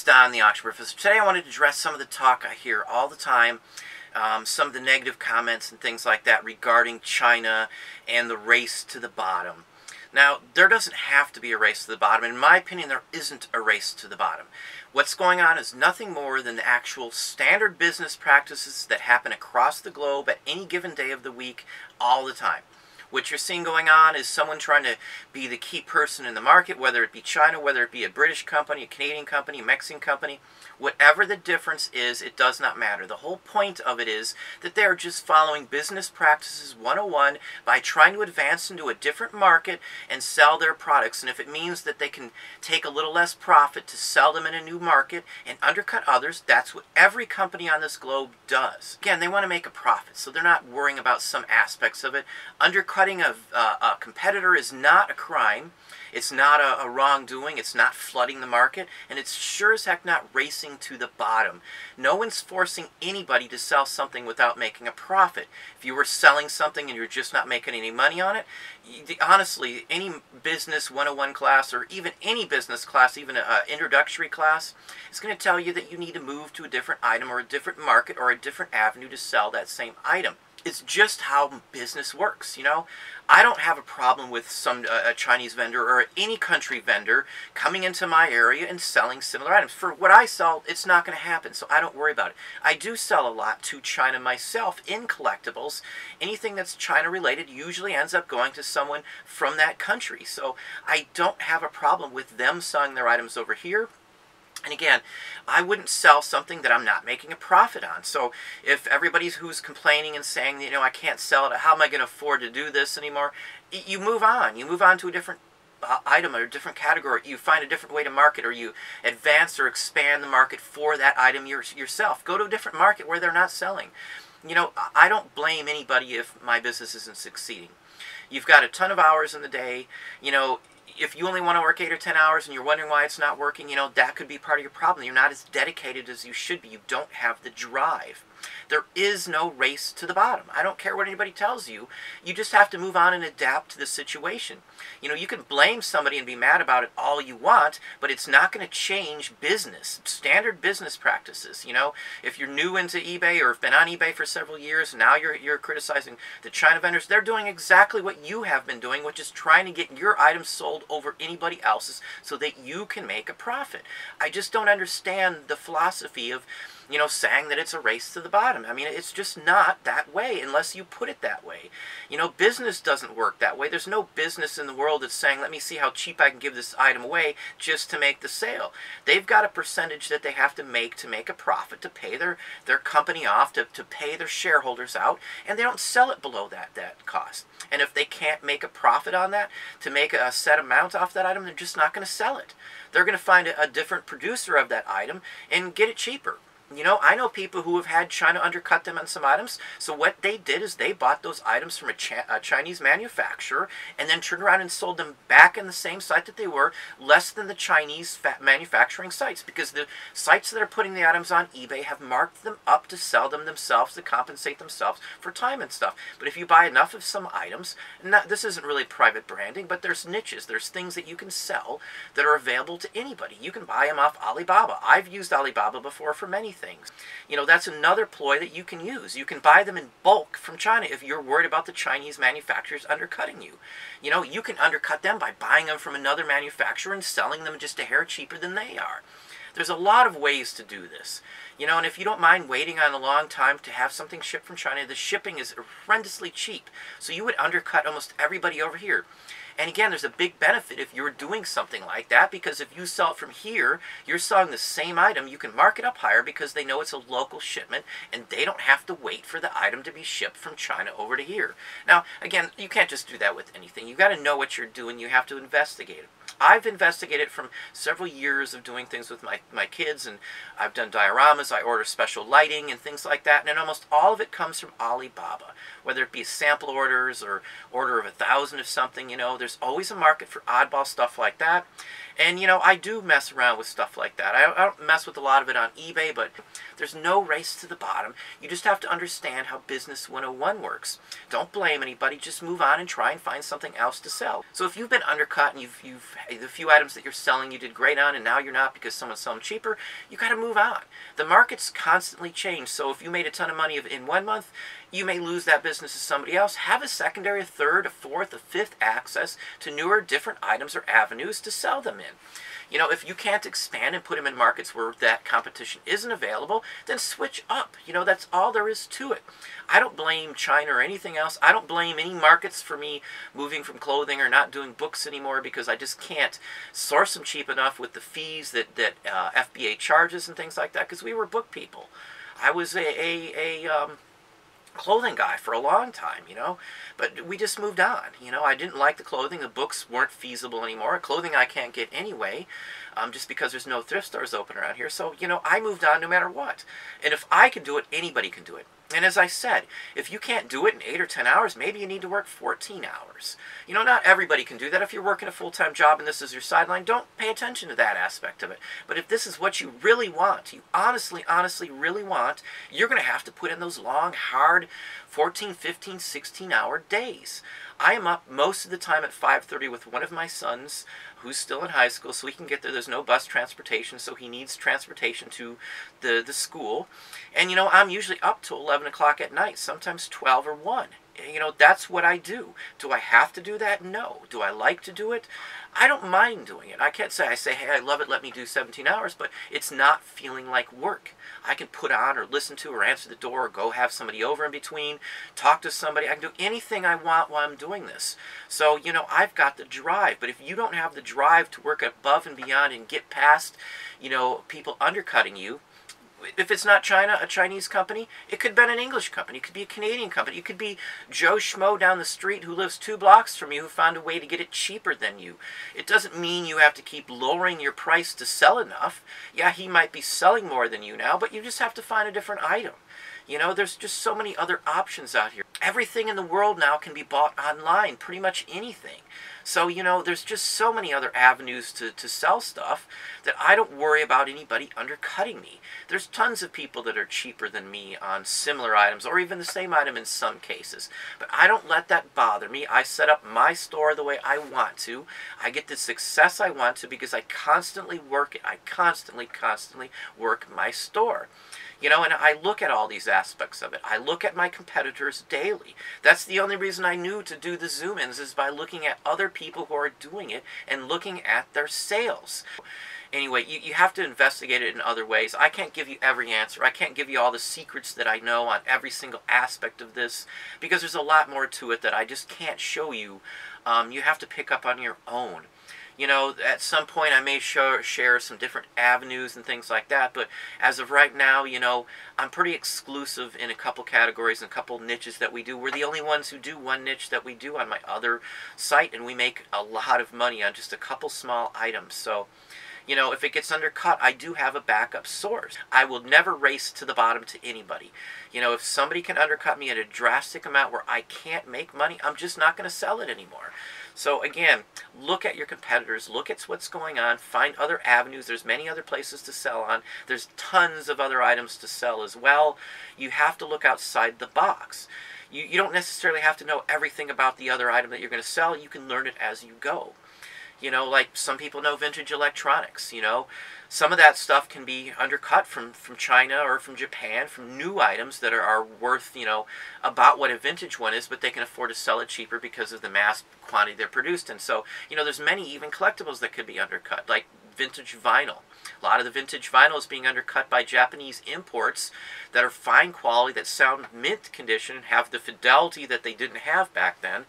It's Don, the Auction Professor. Today I wanted to address some of the talk I hear all the time, some of the negative comments and things like that regarding China and the race to the bottom. Now, there doesn't have to be a race to the bottom. In my opinion, there isn't a race to the bottom. What's going on is nothing more than the actual standard business practices that happen across the globe at any given day of the week, all the time. What you're seeing going on is someone trying to be the key person in the market, whether it be China, whether it be a British company, a Canadian company, a Mexican company. Whatever the difference is, it does not matter. The whole point of it is that they're just following business practices 101 by trying to advance into a different market and sell their products. And if it means that they can take a little less profit to sell them in a new market and undercut others, that's what every company on this globe does. Again, they want to make a profit, so they're not worrying about some aspects of it. Undercutting a competitor is not a crime. It's not a wrongdoing. It's not flooding the market. And it's sure as heck not racing to the bottom. No one's forcing anybody to sell something without making a profit. If you were selling something and you're just not making any money on it, honestly, any business 101 class or even any business class, even an introductory class, is going to tell you that you need to move to a different item or a different market or a different avenue to sell that same item. It's just how business works, you know. I don't have a problem with a Chinese vendor or any country vendor coming into my area and selling similar items. For what I sell, it's not going to happen, so I don't worry about it. I do sell a lot to China myself in collectibles. Anything that's China related usually ends up going to someone from that country, so I don't have a problem with them selling their items over here. And again, I wouldn't sell something that I'm not making a profit on. So if everybody who's complaining and saying, you know, I can't sell it, how am I going to afford to do this anymore? You move on. You move on to a different item or a different category. You find a different way to market, or you advance or expand the market for that item yourself. Go to a different market where they're not selling. You know, I don't blame anybody if my business isn't succeeding. You've got a ton of hours in the day. You know, if you only want to work 8 or 10 hours and you're wondering why it's not working, you know, that could be part of your problem. You're not as dedicated as you should be. You don't have the drive. There is no race to the bottom. I don't care what anybody tells you. You just have to move on and adapt to the situation. You know, you can blame somebody and be mad about it all you want, but it's not going to change business, standard business practices. You know, if you're new into eBay or have been on eBay for several years, and now you're criticizing the China vendors, they're doing exactly what you have been doing, which is trying to get your items sold over anybody else's so that you can make a profit. I just don't understand the philosophy of, you know, saying that it's a race to the bottom. I mean, it's just not that way unless you put it that way. You know, business doesn't work that way. There's no business in the world that's saying, let me see how cheap I can give this item away just to make the sale. They've got a percentage that they have to make a profit, to pay their company off, to pay their shareholders out, and they don't sell it below that cost. And if they can't make a profit on that, to make a set amount off that item, they're just not going to sell it. They're going to find a different producer of that item and get it cheaper. You know, I know people who have had China undercut them on some items, so what they did is they bought those items from a Chinese manufacturer and then turned around and sold them back in the same site that they were, less than the Chinese manufacturing sites, because the sites that are putting the items on eBay have marked them up to sell them themselves, to compensate themselves for time and stuff. But if you buy enough of some items, this isn't really private branding, but there's niches, there's things that you can sell that are available to anybody. You can buy them off Alibaba. I've used Alibaba before for many things. You know, that's another ploy that you can use. You can buy them in bulk from China if you're worried about the Chinese manufacturers undercutting you. You know, you can undercut them by buying them from another manufacturer and selling them just a hair cheaper than they are. There's a lot of ways to do this. You know, and if you don't mind waiting on a long time to have something shipped from China, the shipping is horrendously cheap. So you would undercut almost everybody over here. And again, there's a big benefit if you're doing something like that, because if you sell it from here, you're selling the same item, you can mark it up higher because they know it's a local shipment and they don't have to wait for the item to be shipped from China over to here. Now, again, you can't just do that with anything. You got to know what you're doing. You have to investigate it. I've investigated from several years of doing things with my kids, and I've done dioramas, I order special lighting and things like that, and almost all of it comes from Alibaba. Whether it be sample orders or order of 1,000 of something, you know, there's always a market for oddball stuff like that. And, you know, I do mess around with stuff like that. I don't mess with a lot of it on eBay, but there's no race to the bottom. You just have to understand how Business 101 works. Don't blame anybody. Just move on and try and find something else to sell. So if you've been undercut and the few items that you're selling you did great on and now you're not because someone's selling cheaper, you got to move on. The market's constantly changed. So if you made a ton of money in 1 month, you may lose that business to somebody else. Have a secondary, a third, a fourth, a fifth access to newer, different items or avenues to sell them in. You know, if you can't expand and put them in markets where that competition isn't available, then switch up. You know, that's all there is to it. I don't blame China or anything else. I don't blame any markets for me moving from clothing or not doing books anymore because I just can't source them cheap enough with the fees that FBA charges and things like that because we were book people. I was a clothing guy for a long time, you know, but we just moved on. You know, I didn't like the clothing. The books weren't feasible anymore. Clothing I can't get anyway, just because there's no thrift stores open around here. So, you know, I moved on no matter what. And if I can do it, anybody can do it. And as I said, if you can't do it in 8 or 10 hours, maybe you need to work 14 hours. You know, not everybody can do that. If you're working a full-time job and this is your sideline, don't pay attention to that aspect of it. But if this is what you really want, you honestly really want, you're going to have to put in those long, hard 14, 15, 16-hour days. I am up most of the time at 5:30 with one of my sons who's still in high school so he can get there. There's no bus transportation, so he needs transportation to the school. And, you know, I'm usually up till 11 o'clock at night, sometimes 12 or 1. You know, that's what I do. Do I have to do that? No. Do I like to do it? I don't mind doing it. I can't say, hey, I love it, let me do 17 hours, but it's not feeling like work. I can put on or listen to or answer the door or go have somebody over in between, talk to somebody. I can do anything I want while I'm doing this. So, you know, I've got the drive, but if you don't have the drive to work above and beyond and get past, you know, people undercutting you, if it's not China, a Chinese company, it could have been an English company. It could be a Canadian company. It could be Joe Schmo down the street who lives 2 blocks from you who found a way to get it cheaper than you. It doesn't mean you have to keep lowering your price to sell enough. Yeah, he might be selling more than you now, but you just have to find a different item. You know, there's just so many other options out here. Everything in the world now can be bought online, pretty much anything. So, you know, there's just so many other avenues to sell stuff that I don't worry about anybody undercutting me. There's tons of people that are cheaper than me on similar items, or even the same item in some cases. But I don't let that bother me. I set up my store the way I want to. I get the success I want to because I constantly work it. I constantly work my store. You know, and I look at all these aspects of it. I look at my competitors daily. That's the only reason I knew to do the zoom-ins is by looking at other people who are doing it and looking at their sales. Anyway, you have to investigate it in other ways. I can't give you every answer. I can't give you all the secrets that I know on every single aspect of this because there's a lot more to it that I just can't show you. You have to pick up on your own. You know, at some point I may share some different avenues and things like that, but as of right now, you know, I'm pretty exclusive in a couple categories and a couple niches that we do. We're the only ones who do one niche that we do on my other site, and we make a lot of money on just a couple small items. So, you know, if it gets undercut, I do have a backup source. I will never race to the bottom to anybody. You know, if somebody can undercut me at a drastic amount where I can't make money, I'm just not going to sell it anymore. So again, look at your competitors, look at what's going on, find other avenues. There's many other places to sell on. There's tons of other items to sell as well. You have to look outside the box. You don't necessarily have to know everything about the other item that you're going to sell. You can learn it as you go. You know, like some people know vintage electronics, you know. Some of that stuff can be undercut from China or from Japan, from new items that are worth, you know, about what a vintage one is, but they can afford to sell it cheaper because of the mass quantity they're produced in. So, you know, there's many even collectibles that could be undercut, like vintage vinyl. A lot of the vintage vinyl is being undercut by Japanese imports that are fine quality, that sound mint condition, have the fidelity that they didn't have back then.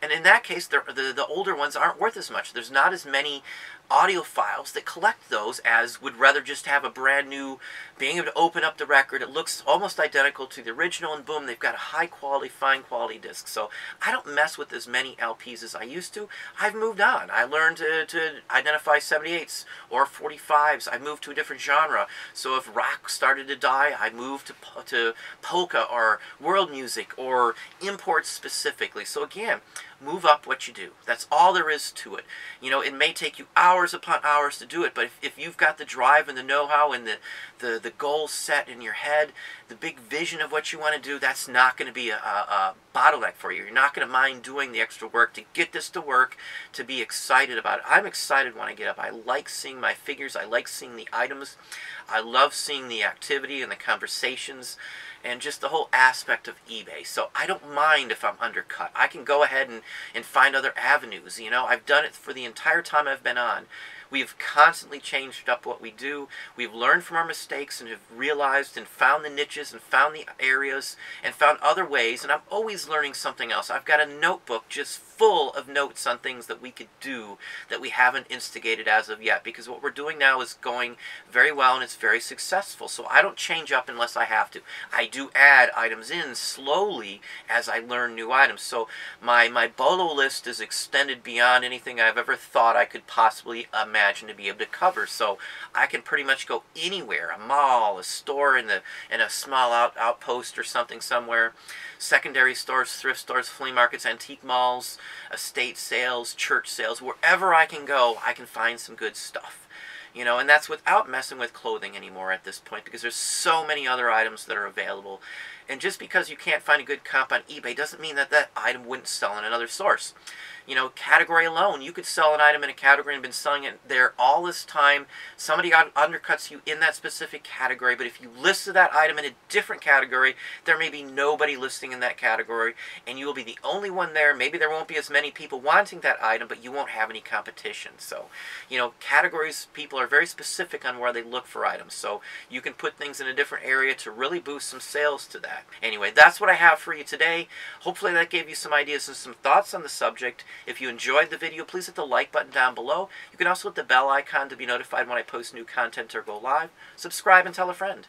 And in that case, the older ones aren't worth as much. There's not as many audiophiles that collect those as would rather just have a brand new, being able to open up the record. It looks almost identical to the original, and boom, they've got a high quality, fine quality disc. So I don't mess with as many LPs as I used to. I've moved on. I learned to identify 78s or 45s. I moved to a different genre. So if rock started to die, I moved to polka or world music or imports specifically. So again, move up what you do. That's all there is to it. You know, it may take you hours upon hours to do it, but if you've got the drive and the know-how and the goals set in your head, the big vision of what you want to do, that's not going to be a bottleneck for you. You're not going to mind doing the extra work to get this to work, to be excited about it. I'm excited when I get up. I like seeing my figures. I like seeing the items. I love seeing the activity and the conversations and just the whole aspect of eBay. So I don't mind if I'm undercut. I can go ahead and find other avenues. You know, I've done it for the entire time I've been on. We've constantly changed up what we do. We've learned from our mistakes and have realized and found the niches and found the areas and found other ways. And I'm always learning something else. I've got a notebook just full of notes on things that we could do that we haven't instigated as of yet. Because what we're doing now is going very well and it's very successful. So I don't change up unless I have to. I do add items in slowly as I learn new items. So my bolo list is extended beyond anything I've ever thought I could possibly imagine to be able to cover. So I can pretty much go anywhere, a mall, a store in a small outpost or something somewhere, secondary stores, thrift stores, flea markets, antique malls, estate sales, church sales, wherever I can go, I can find some good stuff. You know, and that's without messing with clothing anymore at this point, because there's so many other items that are available. And just because you can't find a good comp on eBay doesn't mean that that item wouldn't sell in another source. You know, category alone, you could sell an item in a category and been selling it there all this time. Somebody undercuts you in that specific category, but if you listed that item in a different category, there may be nobody listing in that category, and you will be the only one there. Maybe there won't be as many people wanting that item, but you won't have any competition. So, you know, categories, people are very specific on where they look for items. So you can put things in a different area to really boost some sales to that. Anyway, that's what I have for you today. Hopefully that gave you some ideas and some thoughts on the subject. If you enjoyed the video, please hit the like button down below. You can also hit the bell icon to be notified when I post new content or go live. Subscribe and tell a friend.